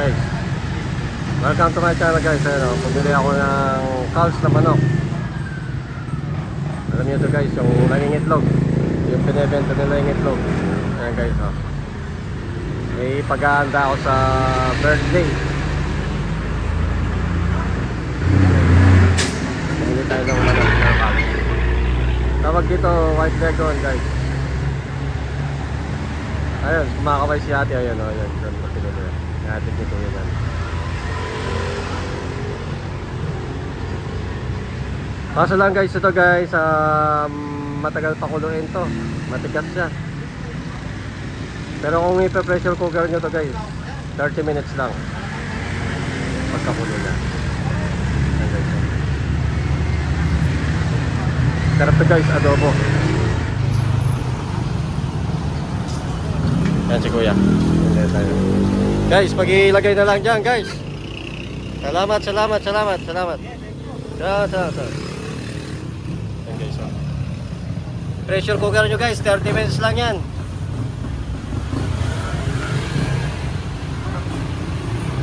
Guys, welcome to my channel guys. Ayan, pumili ako ng calves na manok. Alam niyo to guys, yung nangingitlog, yung pinebenta nila yung itlog. Ayan guys, may pag-aanda ako sa birthday. Pumili tayo ng manok na calves. Tawag dito white leghorn guys. Ayun, kumakaway si ate. Ayun, ayun, doon pa pinili. Ate nito yan. Kaso lang guys, ito guys, matagal pa kuluin to. Matigas siya. Pero kung ipe-pressure cooker nyo to guys, 30 minutes lang pagkakulo na. Ayan guys. Sarap to guys, adobo. Yan si kuya. Guys, pag-ilagay na lang dyan guys. Salamat. Yan guys. Pressure cooker nyo guys, 30 minutes lang yan.